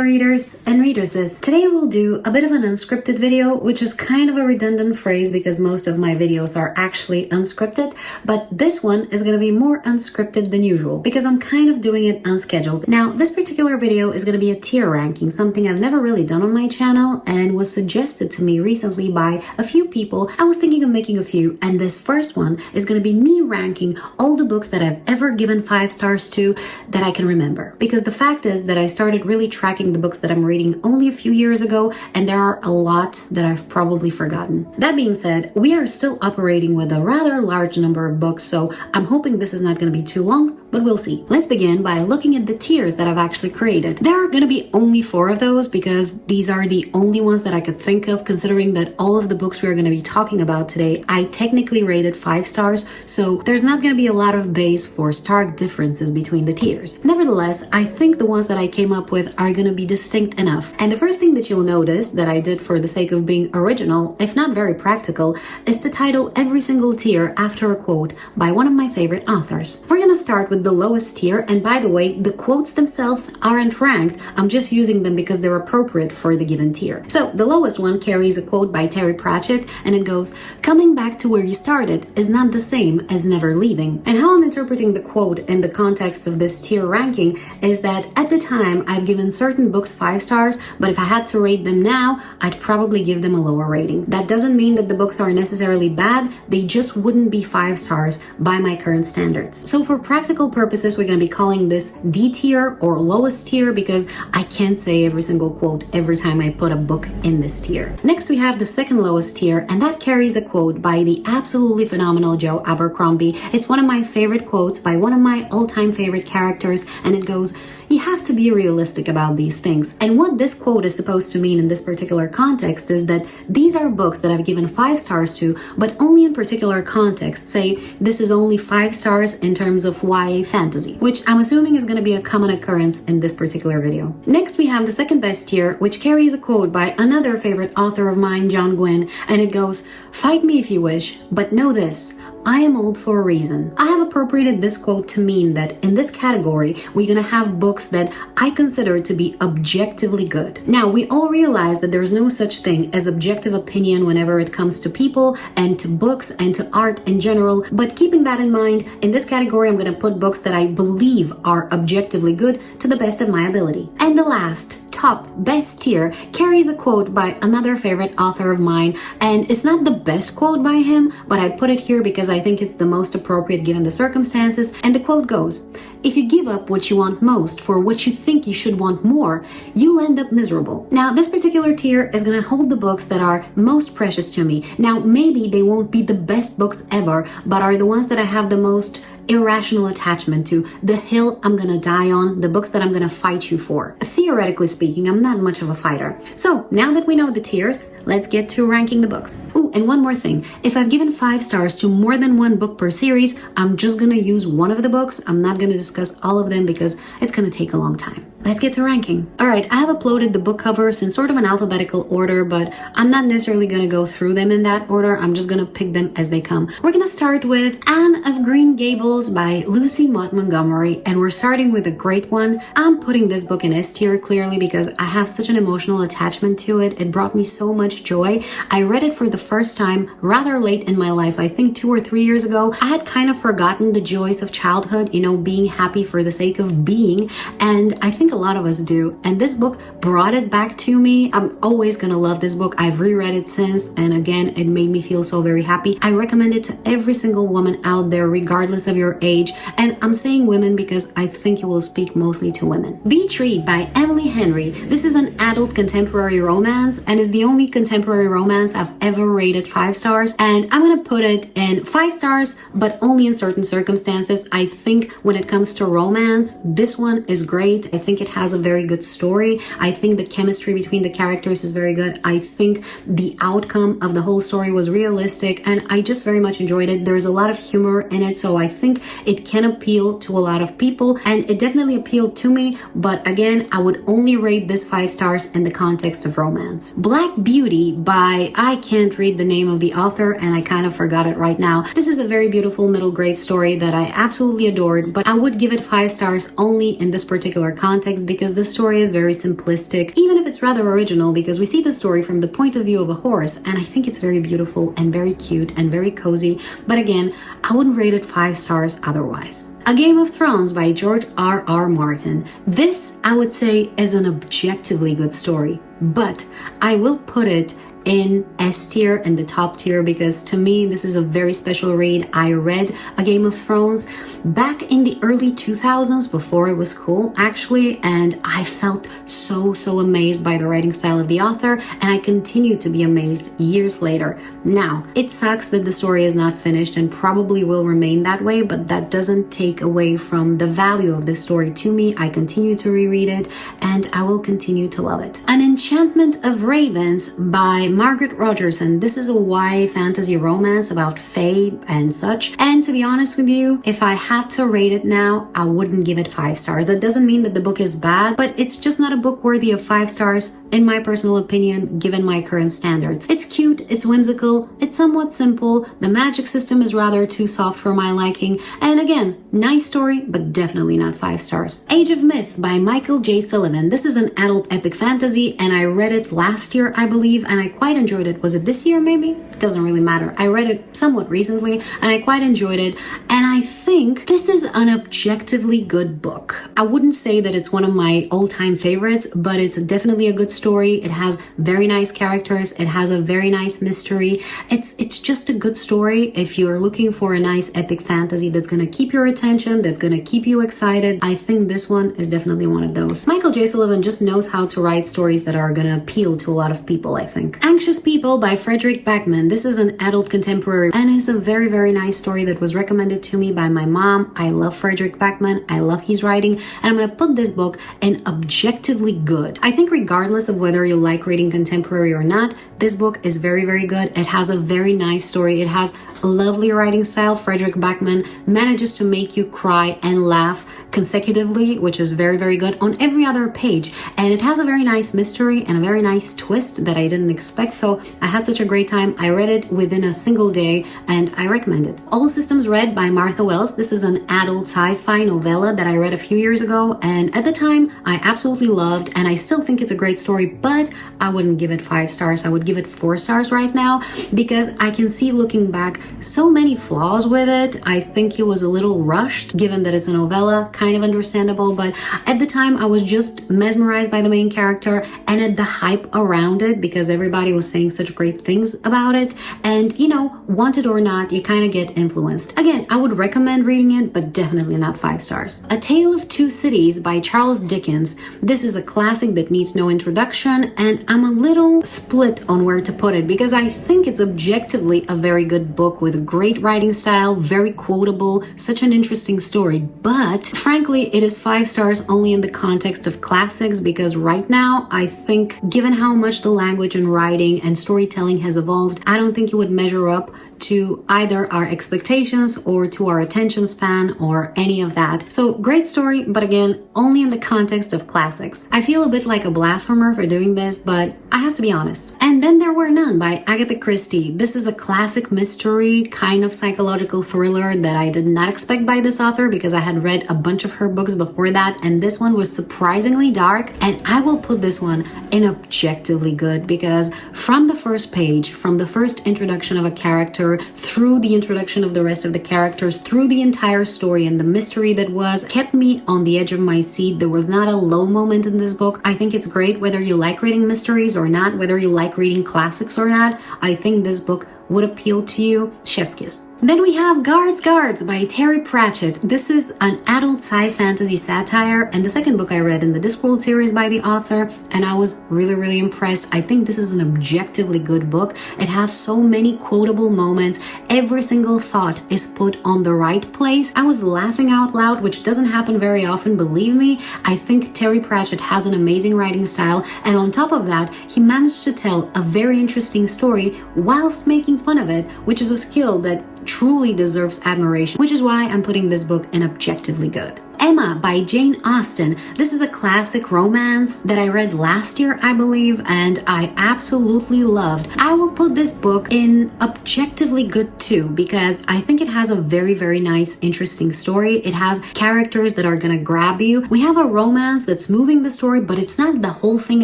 readers and readeresses. Today we'll do a bit of an unscripted video, which is kind of a redundant phrase because most of my videos are actually unscripted, but this one is going to be more unscripted than usual because I'm kind of doing it unscheduled. Now, this particular video is going to be a tier ranking, something I've never really done on my channel and was suggested to me recently by a few people. I was thinking of making a few, and this first one is going to be me ranking all the books that I've ever given 5 stars to that I can remember. Because the fact is that I started really tracking the books that I'm reading only a few years ago, and there are a lot that I've probably forgotten. That being said, we are still operating with a rather large number of books, so I'm hoping this is not going to be too long, but we'll see. Let's begin by looking at the tiers that I've actually created. There are going to be only 4 of those because these are the only ones that I could think of, considering that all of the books we're going to be talking about today, I technically rated 5 stars, so there's not going to be a lot of base for stark differences between the tiers. Nevertheless, I think the ones that I came up with are going to be distinct enough. And the first thing that you'll notice that I did for the sake of being original, if not very practical, is to title every single tier after a quote by one of my favorite authors. We're going to start with the lowest tier, and by the way, the quotes themselves aren't ranked. I'm just using them because they're appropriate for the given tier. So the lowest one carries a quote by Terry Pratchett, and it goes, "Coming back to where you started is not the same as never leaving." And how I'm interpreting the quote in the context of this tier ranking is that at the time I've given certain books 5 stars, but if I had to rate them now, I'd probably give them a lower rating. That doesn't mean that the books are necessarily bad, they just wouldn't be 5 stars by my current standards. So for practical purposes, we're going to be calling this D tier or lowest tier because I can't say every single quote every time I put a book in this tier. Next, we have the second lowest tier, and that carries a quote by the absolutely phenomenal Joe Abercrombie. It's one of my favorite quotes by one of my all-time favorite characters, and it goes, "You have to be realistic about these things." And what this quote is supposed to mean in this particular context is that these are books that I've given 5 stars to, but only in particular contexts. Say this is only 5 stars in terms of YA fantasy, which I'm assuming is going to be a common occurrence in this particular video. Next, we have the second best tier, which carries a quote by another favorite author of mine, John Gwynne, and it goes, "Fight me if you wish, but know this. I am old for a reason." I have appropriated this quote to mean that in this category, we're gonna have books that I consider to be objectively good. Now, we all realize that there's no such thing as objective opinion whenever it comes to people and to books and to art in general, but keeping that in mind, in this category, I'm gonna put books that I believe are objectively good to the best of my ability. And the last, top best tier carries a quote by another favorite author of mine, and it's not the best quote by him, but I put it here because I think it's the most appropriate given the circumstances, and the quote goes, "If you give up what you want most for what you think you should want more, you'll end up miserable." Now, this particular tier is going to hold the books that are most precious to me. Now, maybe they won't be the best books ever, but are the ones that I have the most irrational attachment to, the hill I'm gonna die on, the books that I'm gonna fight you for. Theoretically speaking, I'm not much of a fighter. So now that we know the tiers, let's get to ranking the books. Oh, and one more thing. If I've given 5 stars to more than one book per series, I'm just gonna use one of the books. I'm not gonna discuss all of them because it's gonna take a long time. Let's get to ranking. Alright, I have uploaded the book covers in sort of an alphabetical order, but I'm not necessarily gonna go through them in that order. I'm just gonna pick them as they come. We're gonna start with Anne of Green Gables by Lucy Maud Montgomery, and we're starting with a great one. I'm putting this book in S tier clearly because I have such an emotional attachment to it. It brought me so much joy. I read it for the first time rather late in my life, I think 2 or 3 years ago. I had kind of forgotten the joys of childhood, you know, being happy for the sake of being, and I think a lot of us do, and this book brought it back to me. I'm always gonna love this book. I've reread it since, and again, it made me feel so very happy. I recommend it to every single woman out there, regardless of your age, and I'm saying women because I think it will speak mostly to women. Beach Read by Emily Henry. This is an adult contemporary romance and is the only contemporary romance I've ever rated 5 stars, and I'm gonna put it in 5 stars, but only in certain circumstances. I think when it comes to romance, this one is great. I think it has a very good story. I think the chemistry between the characters is very good. I think the outcome of the whole story was realistic, and I just very much enjoyed it. There's a lot of humor in it, so I think it can appeal to a lot of people, and it definitely appealed to me, but again, I would only rate this 5 stars in the context of romance. Black Beauty by, I can't read the name of the author, and I kind of forgot it right now. This is a very beautiful middle grade story that I absolutely adored, but I would give it 5 stars only in this particular context context because the story is very simplistic, even if it's rather original because we see the story from the point of view of a horse, and I think it's very beautiful and very cute and very cozy. But again, I wouldn't rate it 5 stars otherwise. A Game of Thrones by George R.R. Martin. This, I would say, is an objectively good story, but I will put it in S tier, in the top tier, because to me this is a very special read. I read A Game of Thrones back in the early 2000s, before it was cool actually, and I felt so amazed by the writing style of the author, and I continue to be amazed years later. Now, it sucks that the story is not finished and probably will remain that way, but that doesn't take away from the value of this story to me. I continue to reread it and I will continue to love it. An Enchantment of Ravens by Margaret Rogerson. This is a YA fantasy romance about fae and such, and to be honest with you, if I had to rate it now, I wouldn't give it 5 stars. That doesn't mean that the book is bad, but it's just not a book worthy of 5 stars in my personal opinion, given my current standards. It's cute, it's whimsical, it's somewhat simple, the magic system is rather too soft for my liking, and again, nice story, but definitely not 5 stars. Age of Myth by Michael J. Sullivan. This is an adult epic fantasy, and I read it last year, I believe, and I quite enjoyed it. Was it this year maybe? It doesn't really matter. I read it somewhat recently, and I quite enjoyed it, and I think this is an objectively good book. I wouldn't say that it's one of my all-time favorites, but it's definitely a good story. It has very nice characters. It has a very nice mystery. It's just a good story. If you're looking for a nice epic fantasy that's going to keep your attention, that's going to keep you excited, I think this one is definitely one of those. Michael J. Sullivan just knows how to write stories that are going to appeal to a lot of people, I think. Anxious People by Frederick Backman. This is an adult contemporary and is a very nice story that was recommended to me by my mom. I love Frederick Backman. I love his writing, and I'm going to put this book in objectively good. I think regardless of whether you like reading contemporary or not, this book is very good. It has a very nice story. It has a lovely writing style. Frederick Backman manages to make you cry and laugh consecutively, which is very good on every other page, and it has a very nice mystery and a very nice twist that I didn't expect, so I had such a great time. I read it within a single day and I recommend it. All Systems Red by Martha Wells. This is an adult sci-fi novella that I read a few years ago, and at the time I absolutely loved, and I still think it's a great story, but I wouldn't give it 5 stars. I would give it 4 stars right now because I can see, looking back, so many flaws with it. I think it was a little rushed given that it's a novella, kind of understandable, but at the time I was just mesmerized by the main character and at the hype around it because everybody was saying such great things about it, and you know, want it or not, you kind of get influenced. Again, I would recommend reading it, but definitely not 5 stars. A Tale of Two Cities by Charles Dickens. This is a classic that needs no introduction, and I'm a little split on where to put it because I think it's objectively a very good book with a great writing style, very quotable, such an interesting story, but frankly, it is 5 stars only in the context of classics because right now, I think, given how much the language and writing and storytelling has evolved, I don't think it would measure up to either our expectations or to our attention span or any of that. So great story, but again, only in the context of classics. I feel a bit like a blasphemer for doing this, but I have to be honest. And Then There Were None by Agatha Christie. This is a classic mystery, kind of psychological thriller that I did not expect by this author because I had read a bunch of her books before that, and this one was surprisingly dark, and I will put this one in objectively good because from the first page, from the first introduction of a character, through the introduction of the rest of the characters, through the entire story and the mystery that was, kept me on the edge of my seat. There was not a low moment in this book. I think it's great whether you like reading mysteries or not, whether you like reading classics or not. I think this book would appeal to you. Chef's kiss. Then we have Guards by Terry Pratchett. This is an adult sci-fantasy satire and the second book I read in the Discworld series by the author, and I was really impressed. I think this is an objectively good book. It has so many quotable moments. Every single thought is put on the right place. I was laughing out loud, which doesn't happen very often, believe me. I think Terry Pratchett has an amazing writing style, and on top of that, he managed to tell a very interesting story whilst making fun of it, which is a skill that truly deserves admiration, which is why I'm putting this book in objectively good. Emma by Jane Austen. This is a classic romance that I read last year, I believe, and I absolutely loved. I will put this book in objectively good too, because I think it has a very, very nice, interesting story. It has characters that are gonna grab you. We have a romance that's moving the story, but it's not the whole thing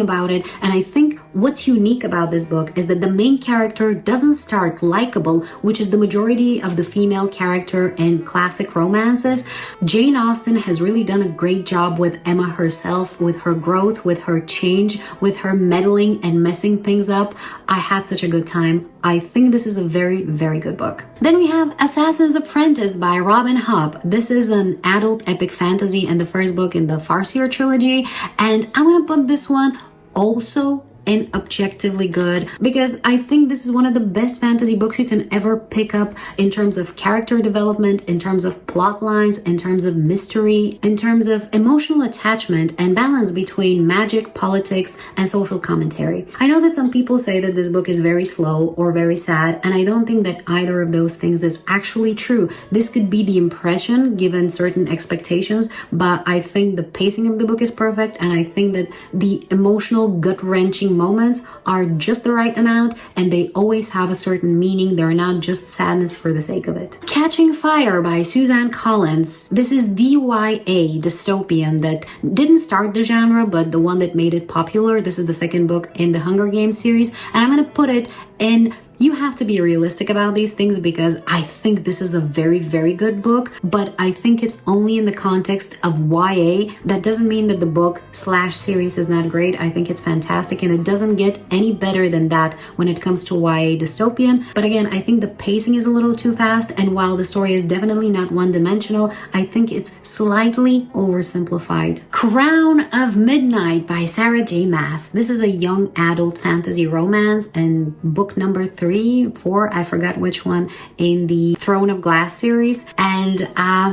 about it. And I think what's unique about this book is that the main character doesn't start likable, which is the majority of the female character in classic romances. Jane Austen has really done a great job with Emma herself, with her growth, with her change, with her meddling and messing things up. I had such a good time. I think this is a very, very good book. Then we have Assassin's Apprentice by Robin Hobb. This is an adult epic fantasy and the first book in the Farseer trilogy, and I'm gonna put this one also and objectively good, because I think this is one of the best fantasy books you can ever pick up in terms of character development, in terms of plot lines, in terms of mystery, in terms of emotional attachment and balance between magic, politics, and social commentary. I know that some people say that this book is very slow or very sad, and I don't think that either of those things is actually true. This could be the impression given certain expectations, but I think the pacing of the book is perfect, and I think that the emotional, gut-wrenching moments are just the right amount, and they always have a certain meaning. They're not just sadness for the sake of it. Catching Fire by Suzanne Collins. This is the YA dystopian that didn't start the genre, but the one that made it popular. This is the second book in the Hunger Games series, and I'm gonna put it in. You have to be realistic about these things, because I think this is a very, very good book, but I think it's only in the context of YA. That doesn't mean that the book / series is not great. I think it's fantastic, and it doesn't get any better than that when it comes to YA dystopian. But again, I think the pacing is a little too fast, and while the story is definitely not one-dimensional, I think it's slightly oversimplified. Crown of Midnight by Sarah J. Maas. This is a young adult fantasy romance, and book number 3, 4, I forgot which one, in the Throne of Glass series. And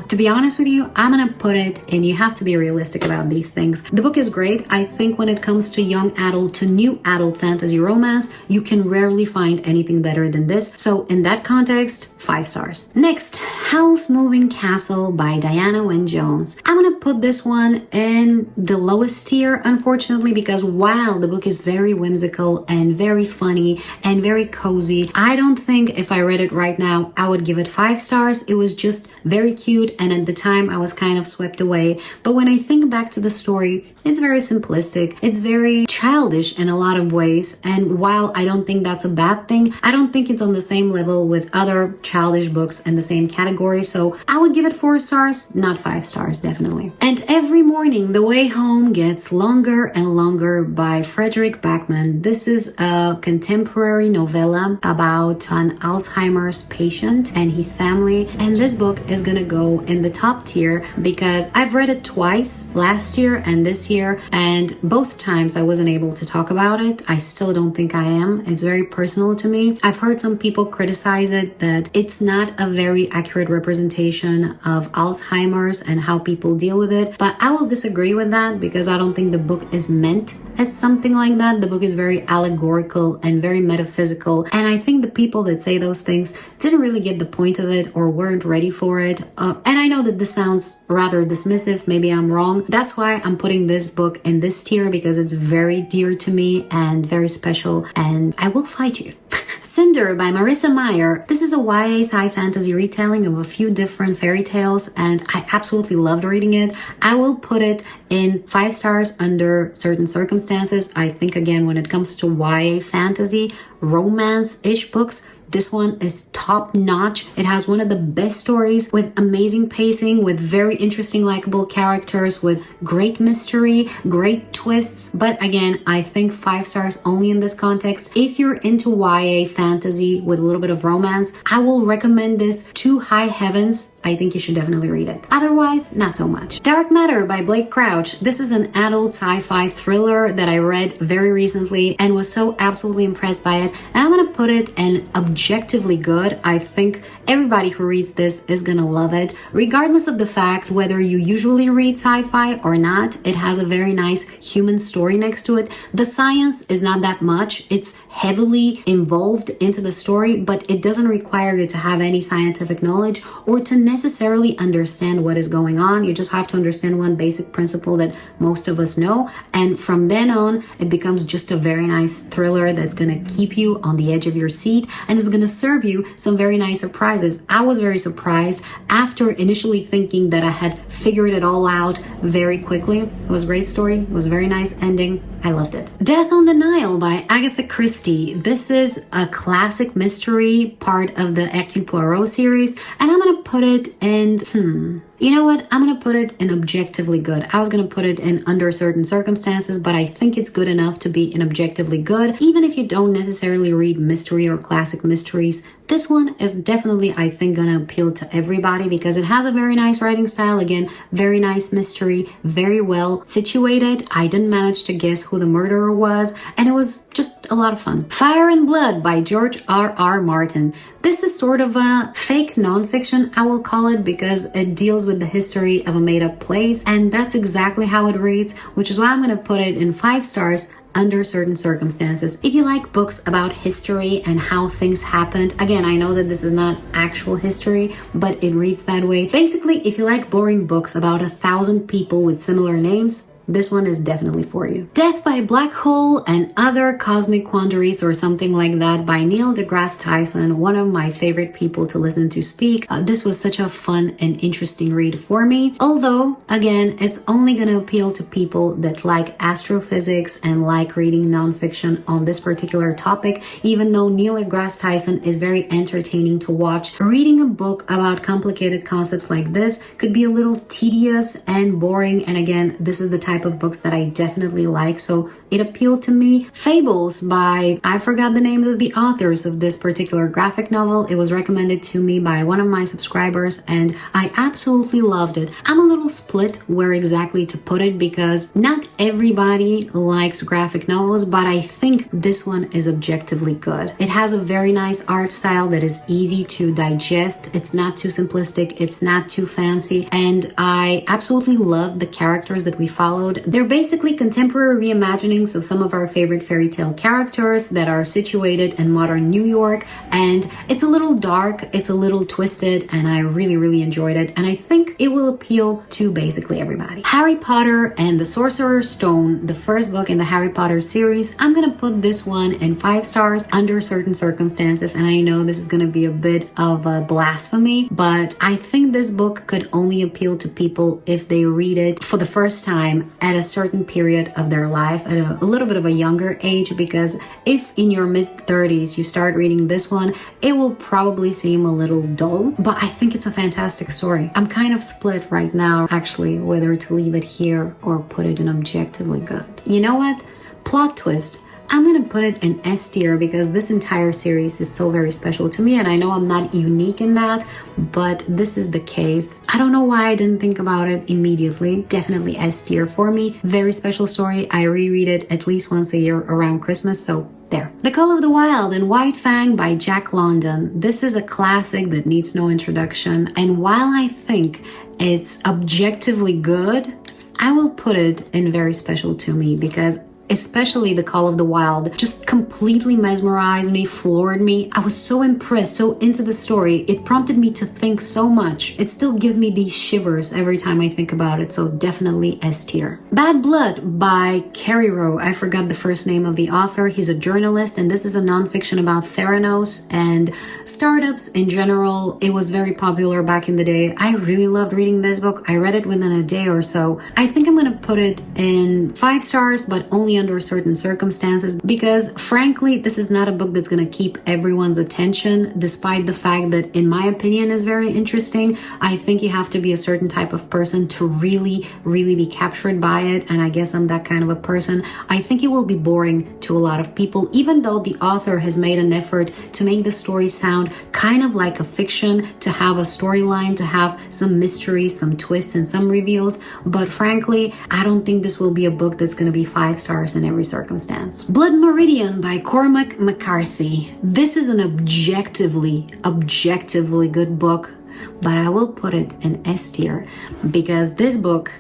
to be honest with you, I'm gonna put it in. You have to be realistic about these things. The book is great. I think when it comes to young adult to new adult fantasy romance, you can rarely find anything better than this. So in that context, 5 stars. Next, House Moving Castle by Diana Wynne Jones. I'm gonna put this one in the lowest tier, unfortunately, because while the book is very whimsical and very funny and very cozy, I don't think if I read it right now, I would give it 5 stars. It was just very cute, and at the time I was kind of swept away. But when I think back to the story, it's very simplistic. It's very childish in a lot of ways. And while I don't think that's a bad thing, I don't think it's on the same level with other childish books in the same category. So I would give it 4 stars, not 5 stars, definitely. And Every Morning, The Way Home Gets Longer and Longer by Frederick Backman. This is a contemporary novella about an Alzheimer's patient and his family. And this book is gonna go in the top tier because I've read it twice, last year and this year, and both times I wasn't able to talk about it. I still don't think I am. It's very personal to me. I've heard some people criticize it, that it's not a very accurate representation of Alzheimer's and how people deal with it, but I will disagree with that because I don't think the book is meant as something like that. The book is very allegorical and very metaphysical, and I think the people that say those things didn't really get the point of it or weren't ready for it. And I know that this sounds rather dismissive, maybe I'm wrong. That's why I'm putting this book in this tier, because it's very dear to me and very special, and I will fight you. Cinder by Marissa Meyer. This is a YA sci fantasy retelling of a few different fairy tales, and I absolutely loved reading it. I will put it in 5 stars under certain circumstances. I think, again, when it comes to YA fantasy, romance-ish books, this one is top notch. It has one of the best stories with amazing pacing, with very interesting, likable characters, with great mystery, great twists. But again, I think 5 stars only in this context. If you're into YA fantasy with a little bit of romance, I will recommend this to high heavens. I think you should definitely read it. Otherwise, not so much. Dark Matter by Blake Crouch. This is an adult sci-fi thriller that I read very recently and was so absolutely impressed by it. And I'm gonna put it in objectively good. I think everybody who reads this is gonna love it. Regardless of the fact whether you usually read sci-fi or not, it has a very nice human story next to it. The science is not that much. It's heavily involved into the story, but it doesn't require you to have any scientific knowledge or to necessarily understand what is going on. You just have to understand one basic principle that most of us know. And from then on, it becomes just a very nice thriller that's going to keep you on the edge of your seat and is going to serve you some very nice surprises. I was very surprised after initially thinking that I had figured it all out very quickly. It was a great story. It was a very nice ending. I loved it. Death on the Nile by Agatha Christie. This is a classic mystery, part of the Hercule Poirot series, and I'm gonna put it in, you know what? I'm gonna put it in objectively good. I was gonna put it in under certain circumstances, but I think it's good enough to be in objectively good. Even if you don't necessarily read mystery or classic mysteries, this one is definitely, I think, gonna appeal to everybody because it has a very nice writing style. Again, very nice mystery, very well situated. I didn't manage to guess who the murderer was, and it was just a lot of fun. Fire and Blood by George R.R. Martin. This is sort of a fake nonfiction, I will call it, because it deals with the history of a made-up place, and that's exactly how it reads, which is why I'm going to put it in 5 stars under certain circumstances. If you like books about history and how things happened, again, I know that this is not actual history, but it reads that way. Basically, if you like boring books about 1,000 people with similar names, this one is definitely for you. Death by Black Hole and Other Cosmic Quandaries or something like that by Neil deGrasse Tyson, one of my favorite people to listen to speak. This was such a fun and interesting read for me. Although, again, it's only going to appeal to people that like astrophysics and like reading nonfiction on this particular topic, even though Neil deGrasse Tyson is very entertaining to watch. Reading a book about complicated concepts like this could be a little tedious and boring, and again, this is the type of books that I definitely like, so it appealed to me. Fables by, I forgot the names of the authors of this particular graphic novel. It was recommended to me by one of my subscribers and I absolutely loved it. I'm a little split where exactly to put it because not everybody likes graphic novels, but I think this one is objectively good. It has a very nice art style that is easy to digest. It's not too simplistic, it's not too fancy, and I absolutely loved the characters that we followed. They're basically contemporary reimaginings of some of our favorite fairy tale characters that are situated in modern New York, and it's a little dark, it's a little twisted, and I really enjoyed it, and I think it will appeal to basically everybody. Harry Potter and the Sorcerer's Stone, the first book in the Harry Potter series. I'm gonna put this one in 5 stars under certain circumstances, and I know this is gonna be a bit of a blasphemy, but I think this book could only appeal to people if they read it for the first time at a certain period of their life, at a little bit of a younger age, because if in your mid-30s you start reading this one, it will probably seem a little dull, but I think it's a fantastic story. I'm kind of split right now, actually, whether to leave it here or put it in objectively good. You know what? Plot twist. I'm gonna put it in S tier because this entire series is so very special to me, and I know I'm not unique in that, but this is the case. I don't know why I didn't think about it immediately. Definitely S tier for me. Very special story. I reread it at least once a year around Christmas, so there. The Call of the Wild and White Fang by Jack London. This is a classic that needs no introduction, and while I think it's objectively good, I will put it in very special to me because especially The Call of the Wild just completely mesmerized me, floored me. I was so impressed, so into the story. It prompted me to think so much. It still gives me these shivers every time I think about it, so definitely S tier. Bad Blood by Kerry Rowe. I forgot the first name of the author. He's a journalist, and this is a nonfiction about Theranos and startups in general. It was very popular back in the day. I really loved reading this book. I read it within a day or so. I think I'm gonna put it in 5 stars, but only under certain circumstances, because frankly, this is not a book that's going to keep everyone's attention, despite the fact that, in my opinion, is very interesting. I think you have to be a certain type of person to really be captured by it, and I guess I'm that kind of a person. I think it will be boring to a lot of people, even though the author has made an effort to make the story sound kind of like a fiction, to have a storyline, to have some mystery, some twists, and some reveals. But frankly, I don't think this will be a book that's going to be 5 stars in every circumstance. Blood Meridian by Cormac McCarthy. This is an objectively good book, but I will put it in S tier because this book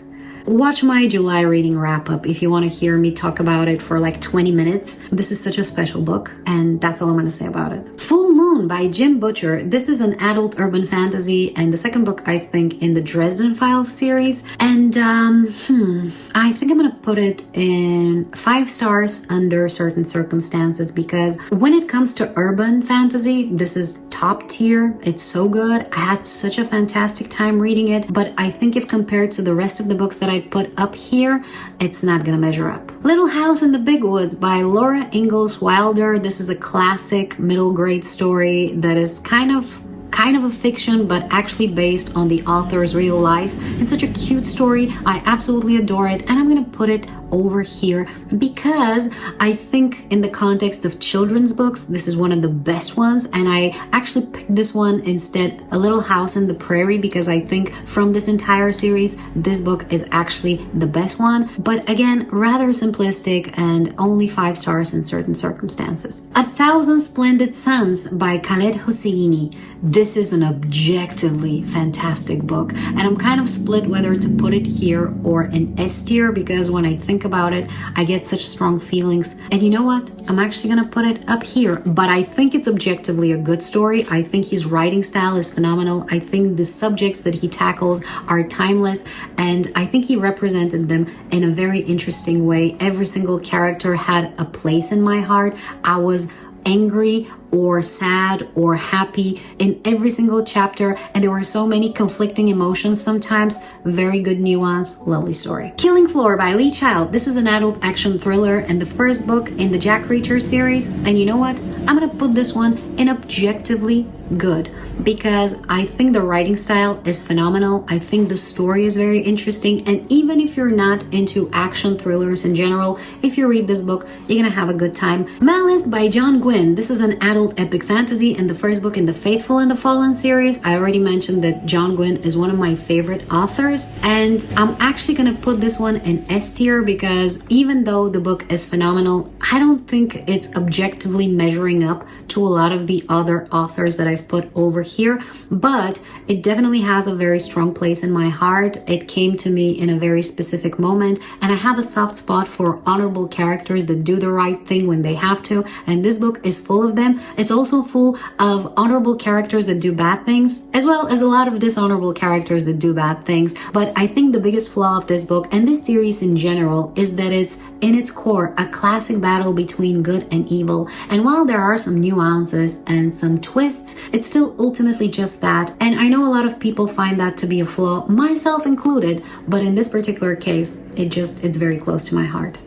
Watch my July reading wrap up if you want to hear me talk about it for like 20 minutes. This is such a special book, and that's all I'm going to say about it. Full Moon by Jim Butcher. This is an adult urban fantasy and the second book, I think, in the Dresden Files series. And I think I'm going to put it in 5 stars under certain circumstances, because when it comes to urban fantasy, this is top tier. It's so good. I had such a fantastic time reading it, but I think if compared to the rest of the books that I put up here, it's not gonna measure up. Little House in the Big Woods by Laura Ingalls Wilder. This is a classic middle grade story that is kind of a fiction, but actually based on the author's real life. It's such a cute story. I absolutely adore it, and I'm gonna put it over here because I think in the context of children's books, this is one of the best ones, and I actually picked this one instead, A Little House in the Prairie, because I think from this entire series, this book is actually the best one. But again, rather simplistic and only 5 stars in certain circumstances. 1,000 Splendid Suns by Khaled Hosseini. This is an objectively fantastic book, and I'm kind of split whether to put it here or in S tier, because when I think about it, I get such strong feelings. And you know what? I'm actually gonna put it up here, but I think it's objectively a good story. I think his writing style is phenomenal. I think the subjects that he tackles are timeless, and I think he represented them in a very interesting way. Every single character had a place in my heart. I was angry or sad or happy in every single chapter, and there were so many conflicting emotions sometimes. Very good nuance, lovely story. Killing Floor by Lee Child. This is an adult action thriller and the first book in the Jack Reacher series, and you know what? I'm gonna put this one in objectively good, because I think the writing style is phenomenal. I think the story is very interesting, and even if you're not into action thrillers in general, if you read this book, you're gonna have a good time. Malice by John Gwynne. This is an adult epic fantasy and the first book in the Faithful and the Fallen series. I already mentioned that John Gwynne is one of my favorite authors, and I'm actually gonna put this one in S tier, because even though the book is phenomenal, I don't think it's objectively measuring up to a lot of the other authors that I've put over here, but it definitely has a very strong place in my heart. It came to me in a very specific moment, and I have a soft spot for honorable characters that do the right thing when they have to, and this book is full of them. It's also full of honorable characters that do bad things, as well as a lot of dishonorable characters that do bad things. But I think the biggest flaw of this book and this series in general is that it's in its core a classic battle between good and evil, and while there are some nuances and some twists, it's still ultimately just that. And I know a lot of people find that to be a flaw, myself included, but in this particular case, it's very close to my heart.